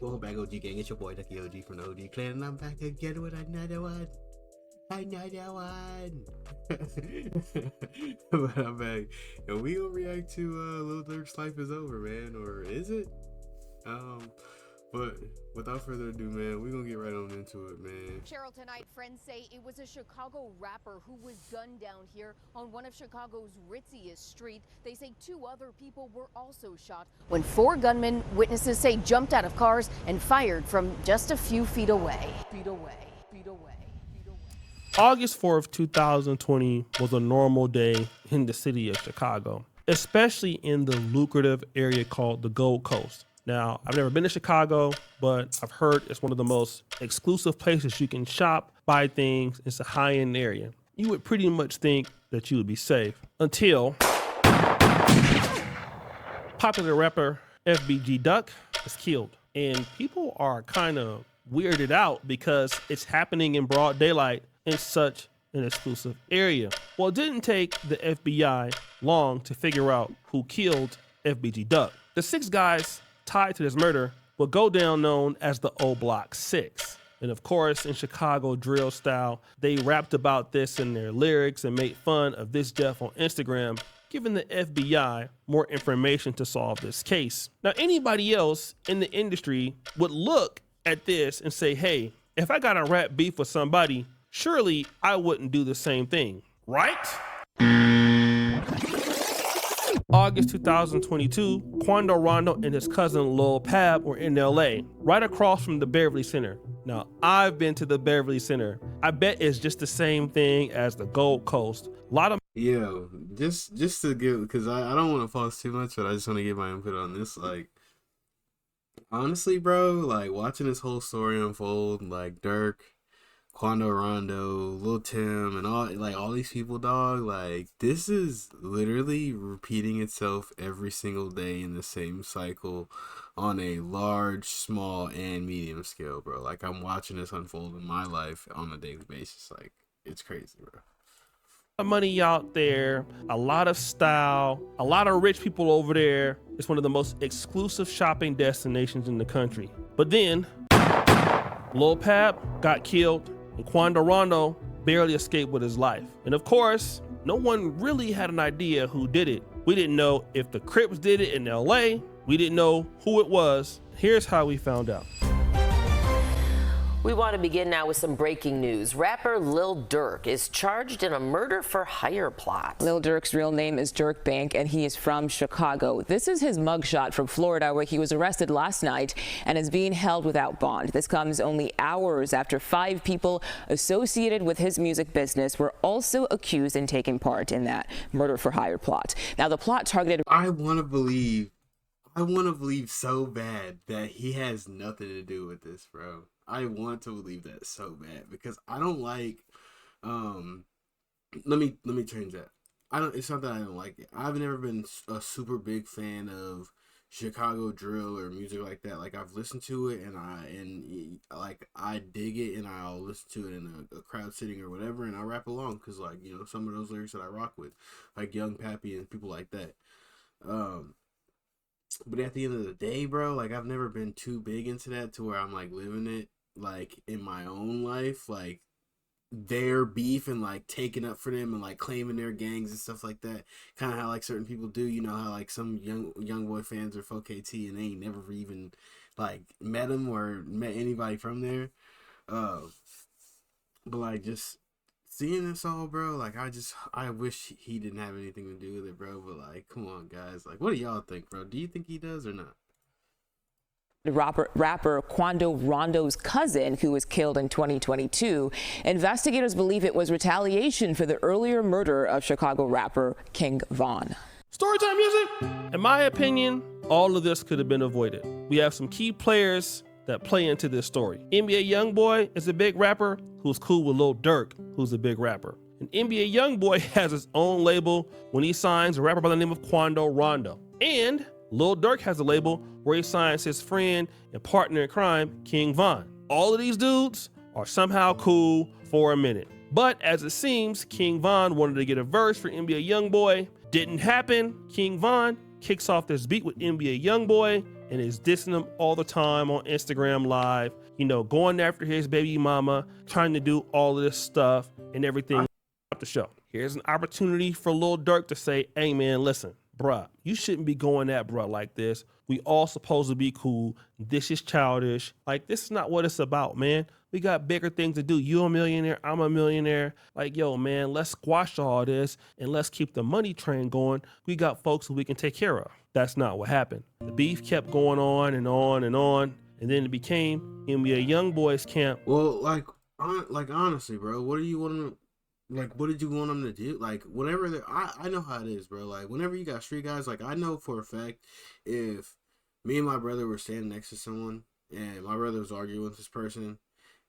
Welcome back, OG gang. It's your boy, Ducky OG from the OG Clan, and I'm back again with another one. Another one. But I'm back. And we gonna react to Lil Durk's Life is Over, man. Or is it? But without further ado, man, we gonna get right on into it, man. Cheryl, tonight, friends say it was a Chicago rapper who was gunned down here on one of Chicago's ritziest streets. They say 2 other people were also shot when 4 gunmen, witnesses say, jumped out of cars and fired from just a few feet away. August 4th, 2020 was a normal day in the city of Chicago, especially in the lucrative area called the Gold Coast. Now, I've never been to Chicago, but I've heard it's one of the most exclusive places you can shop, buy things. It's a high-end area. You would pretty much think that you would be safe until popular rapper FBG Duck is killed. And people are kind of weirded out because it's happening in broad daylight in such an exclusive area. Well, it didn't take the FBI long to figure out who killed FBG Duck. The 6 guys tied to this murder will go down known as the O Block 6. And of course, in Chicago drill style, they rapped about this in their lyrics and made fun of this death on Instagram, giving the FBI more information to solve this case. Now, anybody else in the industry would look at this and say, hey, if I got a rap beef with somebody, surely I wouldn't do the same thing, right? August 2022, Quando Rondo and his cousin Lil Pab were in LA, right across from the Beverly Center. Now, I've been to the Beverly Center. I bet it's just the same thing as the Gold Coast. A lot of just to give, because I don't want to pause too much, but I just want to give my input on this. Like, honestly, bro, like watching this whole story unfold, like Durk, Quando Rondo, Lil Tim, and all these people, dog, like this is literally repeating itself every single day in the same cycle on a large, small, and medium scale, bro. Like I'm watching this unfold in my life on a daily basis. Like it's crazy, bro. Money out there, a lot of style, a lot of rich people over there. It's one of the most exclusive shopping destinations in the country. But then Lil Pab got killed and Quando Rondo barely escaped with his life. And of course, no one really had an idea who did it. We didn't know if the Crips did it in LA. We didn't know who it was. Here's how we found out. We want to begin now with some breaking news. Rapper Lil Durk is charged in a murder for hire plot. Lil Durk's real name is Durk Bank, and he is from Chicago. This is his mugshot from Florida, where he was arrested last night and is being held without bond. This comes only hours after 5 people associated with his music business were also accused and taking part in that murder for hire plot. Now, the plot targeted... I want to believe so bad that he has nothing to do with this, bro. I want to believe that so bad because I don't like let me change that. It's not that I don't like it. I've never been a super big fan of Chicago drill or music like that. Like I've listened to it and I dig it and I'll listen to it in a crowd sitting or whatever and I'll rap along because like, you know, some of those lyrics that I rock with, like Young Pappy and people like that. But at the end of the day, bro, like I've never been too big into that to where I'm like living it like in my own life, like their beef and like taking up for them and like claiming their gangs and stuff like that. Kind of how like certain people do, you know, how like some young boy fans are full KT and they ain't never even like met him or met anybody from there. But like just seeing this all, bro, like I wish he didn't have anything to do with it, bro. But like, come on, guys, like, what do y'all think, bro? Do you think he does or not? Rapper Quando Rondo's cousin, who was killed in 2022. Investigators believe it was retaliation for the earlier murder of Chicago rapper King Von. Storytime music. In my opinion, all of this could have been avoided. We have some key players that play into this story. NBA Youngboy is a big rapper who's cool with Lil Durk, who's a big rapper. And NBA Youngboy has his own label when he signs a rapper by the name of Quando Rondo. And Lil Durk has a label where he signs his friend and partner in crime, King Von. All of these dudes are somehow cool for a minute. But as it seems, King Von wanted to get a verse for NBA Youngboy. Didn't happen. King Von kicks off this beat with NBA Youngboy, and is dissing him all the time on Instagram Live, you know, going after his baby mama, trying to do all of this stuff and everything. The show. Here's an opportunity for Lil Durk to say, hey man, listen, bruh, you shouldn't be going at bruh like this. We all supposed to be cool. This is childish. Like, this is not what it's about, man. We got bigger things to do. You a millionaire, I'm a millionaire. Like, yo, man, let's squash all this and let's keep the money train going. We got folks who we can take care of. That's not what happened. The beef kept going on and on and on, and then it became in a young boys camp. Well, like honestly, bro, what do you want to? Like, what did you want them to do? Like, whenever I know how it is, bro. Like, whenever you got street guys, like, I know for a fact if me and my brother were standing next to someone and my brother was arguing with this person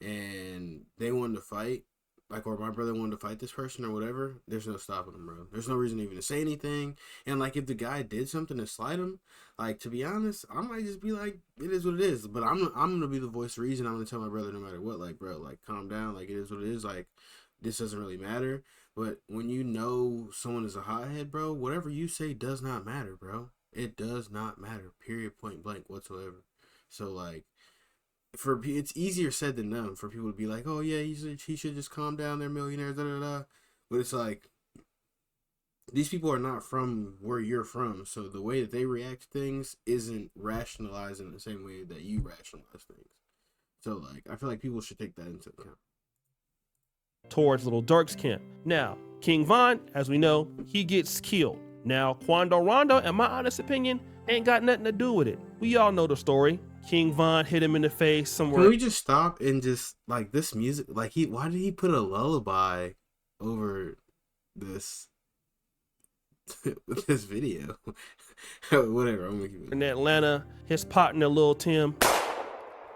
and they wanted to fight, like, or my brother wanted to fight this person or whatever, there's no stopping them, bro. There's no reason even to say anything. And, like, if the guy did something to slight him, like, to be honest, I might just be like, it is what it is. But I'm going to be the voice of reason. I'm going to tell my brother no matter what, like, bro, like, calm down. Like, it is what it is. Like, this doesn't really matter. But when you know someone is a hothead, bro, whatever you say does not matter, bro. It does not matter, period, point blank, whatsoever. So, like, it's easier said than done for people to be like, oh, yeah, he should just calm down, they're millionaires, da-da-da. But it's like, these people are not from where you're from, so the way that they react to things isn't rationalized in the same way that you rationalize things. So, like, I feel like people should take that into account. Towards Lil Durk's camp. Now, King Von, as we know, he gets killed. Now, Quando Rondo, in my honest opinion, ain't got nothing to do with it. We all know the story. King Von hit him in the face somewhere. Can we just stop and just, like, this music, like, why did he put a lullaby over this this video? Whatever, I'm making it. In Atlanta, his partner Lil Tim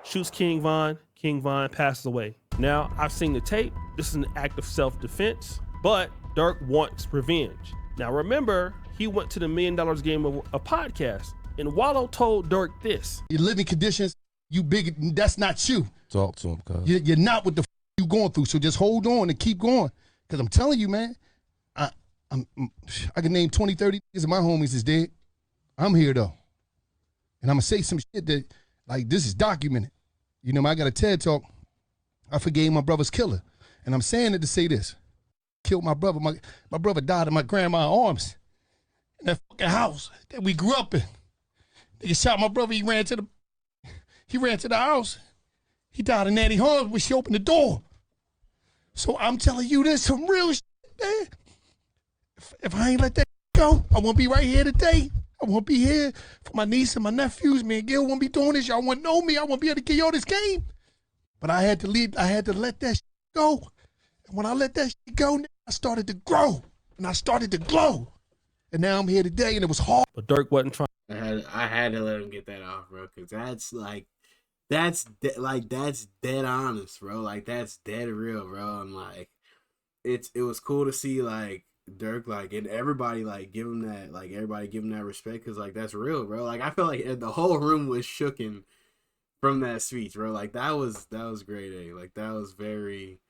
shoots King Von. King Von passes away. Now, I've seen the tape. This is an act of self-defense, but Durk wants revenge. Now, remember, he went to the $1 Million Game of a podcast, and Wallow told Durk this. Your living conditions, you big, that's not you. Talk to him, cuz. You're not what the you going through, so just hold on and keep going. Because I'm telling you, man, I can name 20, 30 of my homies is dead. I'm here, though. And I'm going to say some shit that, like, this is documented. You know, I got a TED Talk. I forgave my brother's killer. And I'm saying it to say this. Killed my brother. My brother died in my grandma's arms. In that fucking house that we grew up in. Nigga shot my brother. He ran to the house. He died in Nanny Harms when she opened the door. So I'm telling you, there's some real shit, man. If I ain't let that go, I won't be right here today. I won't be here for my niece and my nephews. Me and Gil won't be doing this. Y'all won't know me. I won't be able to give y'all this game. But I had to leave. I had to let that shit go. And when I let that shit go, I started to grow. And I started to glow. And now I'm here today, and it was hard. But Durk wasn't trying. I had to let him get that off, bro, because that's dead honest, bro. Like, that's dead real, bro. And, like, it was cool to see, like, Durk, like, and everybody, like, give him that respect, because, like, that's real, bro. Like, I feel like the whole room was shooken from that speech, bro. Like, that was great, eh? Like, that was very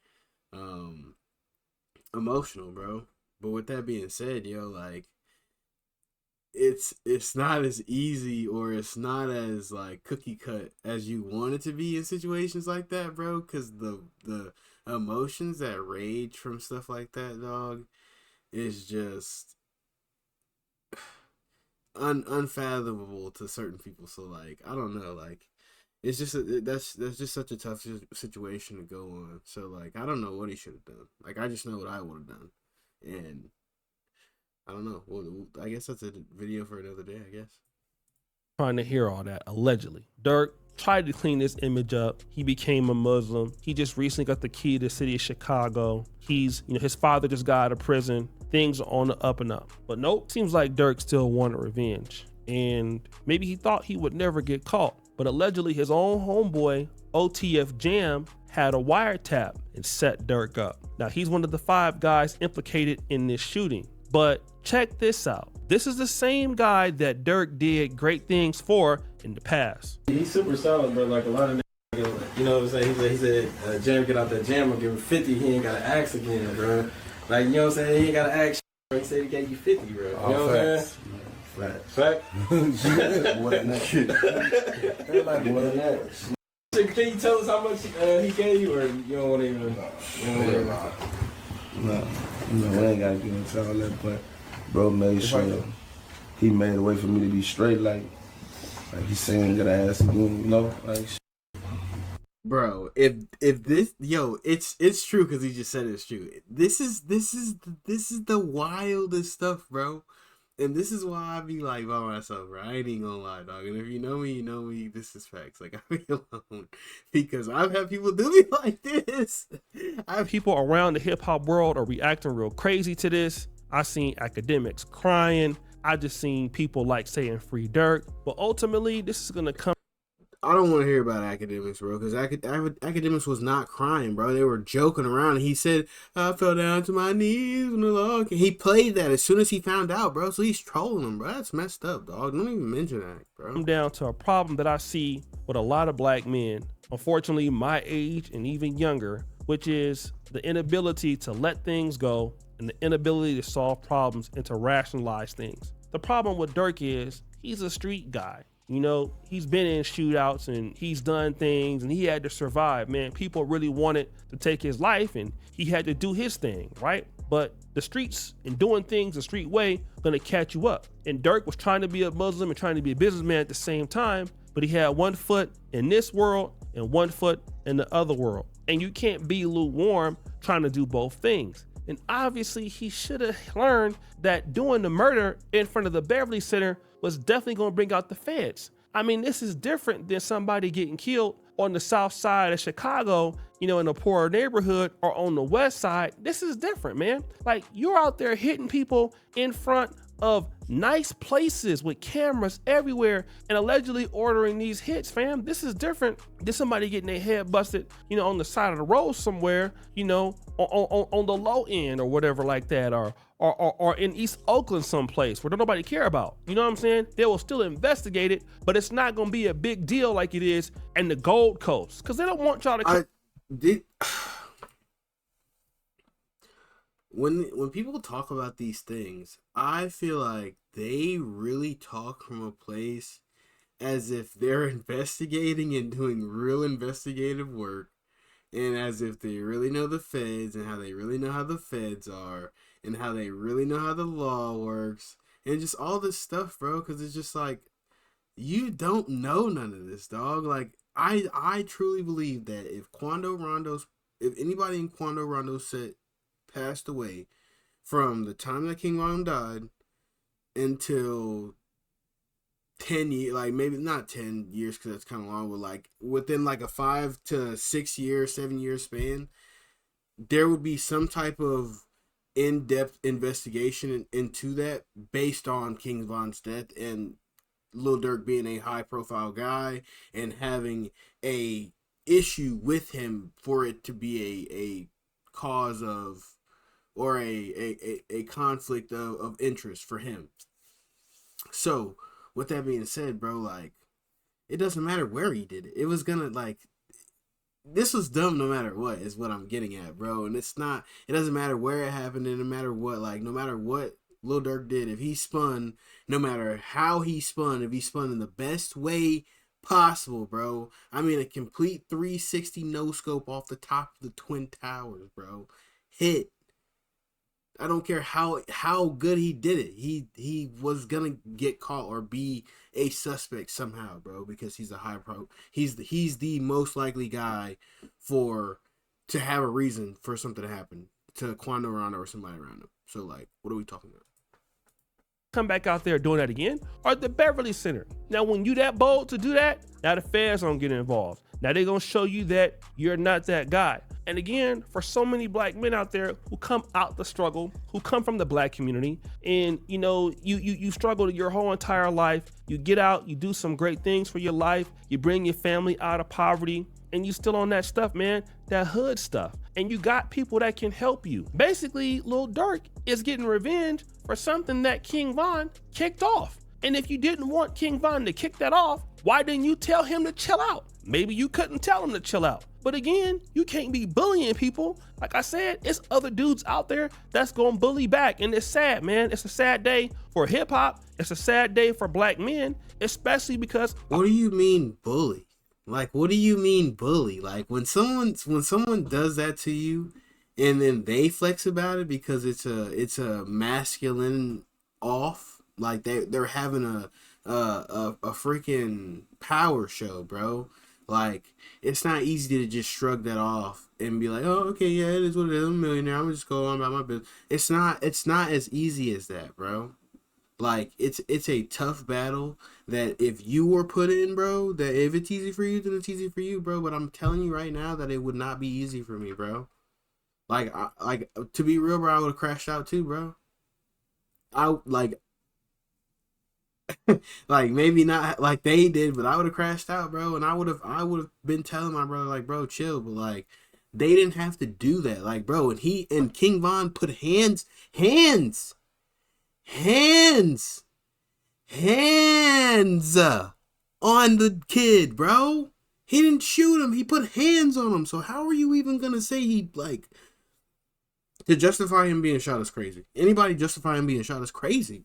emotional, bro. But with that being said, yo, like, it's not as easy, or it's not as, like, cookie cut as you want it to be in situations like that, bro, because the emotions that rage from stuff like that, dog, is just unfathomable to certain people. So, like, I don't know, like, it's just that's just such a tough situation to go on. So, like, I don't know what he should have done. Like, I just know what I would have done, and I don't know. Well, I guess that's a video for another day, I guess. Trying to hear all that, allegedly. Durk tried to clean his image up. He became a Muslim. He just recently got the key to the city of Chicago. His father just got out of prison. Things are on the up and up. But nope, seems like Durk still wanted revenge. And maybe he thought he would never get caught. But allegedly his own homeboy, OTF Jam, had a wiretap and set Durk up. Now, he's one of the 5 guys implicated in this shooting. But check this out. This is the same guy that Durk did great things for in the past. He's super solid, bro. Like, a lot of niggas, you know what I'm saying? He said, Jam, get out that jam, I'll give him 50. He ain't got to ask again, bro. Like, you know what I'm saying? He ain't got to ask, bro. He said he gave you 50, bro. You know what I'm saying? Fact. More than that. Everybody more than that. Can you tell us how much he gave you, or you don't want to even? No, we ain't gotta get into all that. But bro made sure he made a way for me to be straight. Like he's saying, "Get ass again," you know, like. Bro, if this it's true because he just said it's true. This is the wildest stuff, bro. And this is why I be like by myself, bro. I ain't even gonna lie, dog. And if you know me, you know me. This is facts. Like I be alone because I've had people do me like this. People around the hip hop world are reacting real crazy to this. I seen academics crying. I just seen people like saying free Durk. But ultimately, this is gonna come. I don't want to hear about academics, bro, because academics was not crying, bro. They were joking around. And he said, I fell down to my knees when the law came. He played that as soon as he found out, bro. So he's trolling him, bro. That's messed up, dog. Don't even mention that, bro. I'm down to a problem that I see with a lot of black men, unfortunately my age and even younger, which is the inability to let things go and the inability to solve problems and to rationalize things. The problem with Durk is he's a street guy. You know, he's been in shootouts and he's done things and he had to survive, man. People really wanted to take his life and he had to do his thing, right? But the streets and doing things the street way gonna catch you up. And Durk was trying to be a Muslim and trying to be a businessman at the same time, but he had one foot in this world and one foot in the other world. And you can't be lukewarm trying to do both things. And obviously he should have learned that doing the murder in front of the Beverly Center was definitely gonna bring out the feds. I mean, this is different than somebody getting killed on the south side of Chicago, you know, in a poorer neighborhood, or on the west side. This is different, man. Like, you're out there hitting people in front of nice places with cameras everywhere and allegedly ordering these hits, fam. This is different than somebody getting their head busted, you know, on the side of the road somewhere, you know, on the low end or whatever like that, or in East Oakland someplace where don't nobody care about. You know what I'm saying? They will still investigate it, but it's not gonna be a big deal like it is in the Gold Coast, because they don't want y'all to When people talk about these things, I feel like they really talk from a place as if they're investigating and doing real investigative work, and as if they really know the feds and how they really know how the feds are and how they really know how the law works and just all this stuff, bro. Because it's just like, you don't know none of this, dog. Like, I truly believe that if anybody in Quando Rondo's set passed away from the time that King Von died until 10 years, like maybe not 10 years because that's kind of long, but like within like a 5 to 6 year, 7 year span, there would be some type of in-depth investigation into that based on King Von's death and Lil Durk being a high profile guy and having a issue with him for it to be a cause of, or a conflict of interest for him. So with that being said, bro, like, it doesn't matter where he did it. It was gonna, like, this was dumb no matter what, is what I'm getting at, bro. And it doesn't matter where it happened, and no matter what, like, no matter what Lil Durk did, if he spun, no matter how he spun, if he spun in the best way possible, bro. I mean, a complete 360 no scope off the top of the Twin Towers, bro. Hit. I don't care how good he did it. He was gonna get caught or be a suspect somehow, bro, because he's a high pro. He's the most likely guy to have a reason for something to happen to Quando Rondo or somebody around him. So, like, what are we talking about? Come back out there doing that again, or the Beverly Center. Now, when you that bold to do that, now the feds don't get involved. Now they're gonna show you that you're not that guy. And again, for so many black men out there who come out the struggle, who come from the black community, and you know, you struggled your whole entire life, you get out, you do some great things for your life, you bring your family out of poverty, and you still on that stuff, man, that hood stuff. And you got people that can help you. Basically, Lil Durk is getting revenge for something that King Von kicked off. And if you didn't want King Von to kick that off, why didn't you tell him to chill out? maybe you couldn't tell him to chill out. But again, you can't be bullying people. Like I said, it's other dudes out there that's gonna bully back, and it's sad, man. It's a sad day for hip hop. It's a sad day for black men, especially because. What do you mean bully? Like, what do you mean bully? Like, when someone does that to you, and then they flex about it because it's a masculine off, like they're having a freaking power show, bro. Like, it's not easy to just shrug that off and be like, oh, okay, yeah, it is what it is. I'm a millionaire. I'm gonna just go on about my business. It's not as easy as that, bro. Like, it's a tough battle that if you were put in, bro, that if it's easy for you, then it's easy for you, bro. But I'm telling you right now that it would not be easy for me, bro. Like, to be real, bro, I would have crashed out too, bro. Like maybe not like they did, but I would have crashed out, bro. And I would have been telling my brother, like, bro, chill. But like, they didn't have to do that, like, bro. And King Von put hands on the kid, bro. He didn't shoot him. He put hands on him. So how are you even gonna say he, like, to justify him being shot is crazy? Anybody justify him being shot is crazy.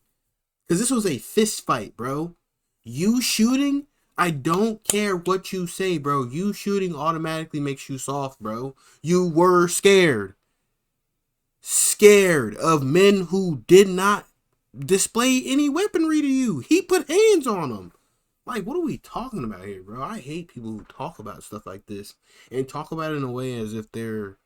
Because this was a fist fight, bro. You shooting, I don't care what you say, bro. You shooting automatically makes you soft, bro. You were scared. Scared of men who did not display any weaponry to you. He put hands on them. Like, what are we talking about here, bro? I hate people who talk about stuff like this and talk about it in a way as if they're,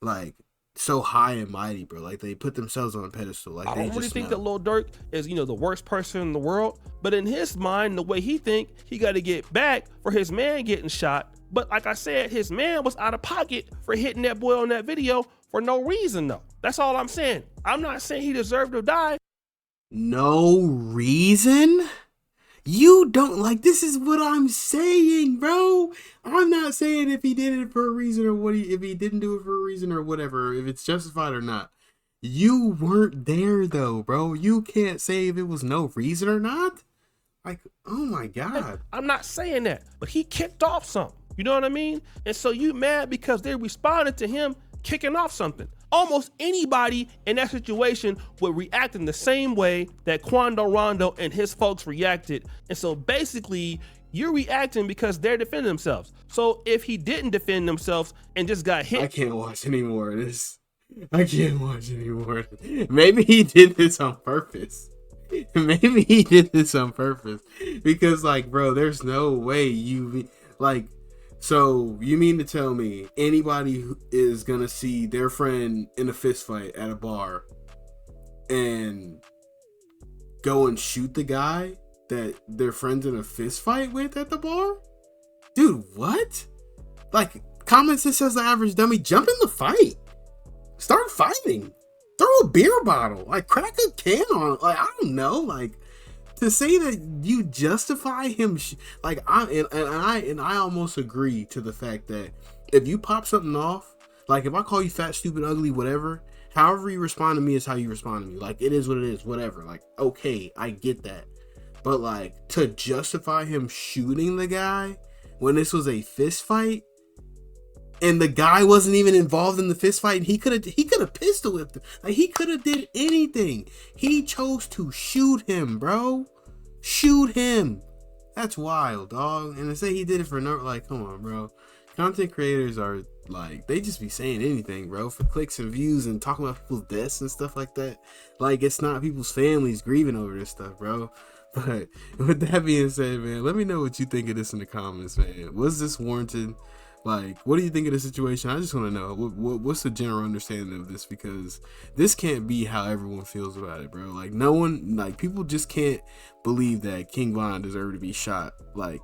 like, so high and mighty, bro. Like, they put themselves on a pedestal. Like, I they don't really just think know. that Lil Durk is, the worst person in the world. But in his mind, the way he think, he got to get back for his man getting shot. But like I said, his man was out of pocket for hitting that boy on that video for no reason, though. That's all I'm saying. I'm not saying he deserved to die. No reason? You don't, like, this is what I'm saying, bro. I'm not saying if he did it for a reason or if he didn't do it for a reason or whatever, if it's justified or not. You weren't there, though, bro. You can't say if it was no reason or not. Like, oh my God. I'm not saying that, but he kicked off something. You know what I mean? And so you mad because they responded to him kicking off something. Almost anybody in that situation would react in the same way that Quando Rondo and his folks reacted. And so basically, you're reacting because they're defending themselves. So if he didn't defend themselves and just got hit. I can't watch any more of this. I can't watch any more. Maybe he did this on purpose. Maybe he did this on purpose. Because, like, bro, there's no way you, like, so you mean to tell me anybody who is gonna see their friend in a fist fight at a bar and go and shoot the guy that their friend's in a fist fight with at the bar? Dude, what? Like, common sense says the average dummy, jump in the fight. Start fighting. Throw a beer bottle. Like, crack a can on it. Like, I don't know. Like, to say that you justify him, I almost agree to the fact that if you pop something off, like if I call you fat, stupid, ugly, whatever, however you respond to me is how you respond to me. Like, it is what it is, whatever. Like, okay, I get that. But like, to justify him shooting the guy when this was a fist fight, and the guy wasn't even involved in the fist fight, and he could have pistol whipped him. Like, he could have did anything. He chose to shoot him, bro. Shoot him. That's wild, dog. And to say he did it for no, like, come on, bro. Content creators are like, they just be saying anything, bro, for clicks and views and talking about people's deaths and stuff like that. Like, it's not people's families grieving over this stuff, bro. But with that being said, man, let me know what you think of this in the comments, man. Was this warranted? Like, what do you think of the situation? I just want to know what's the general understanding of this, because this can't be how everyone feels about it, bro. Like, no one, like, people just can't believe that King Von deserved to be shot, like,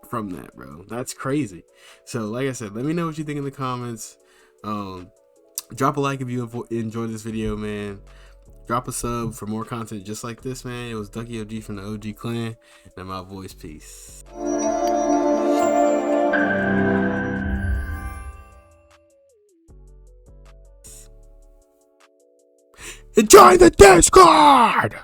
from that, bro. That's crazy. So, like I said, let me know what you think in the comments. Drop a like if you enjoyed this video, man. Drop a sub for more content just like this, man. It was Ducky OG from the OG Clan, and my voice, peace. Enjoy the Discord!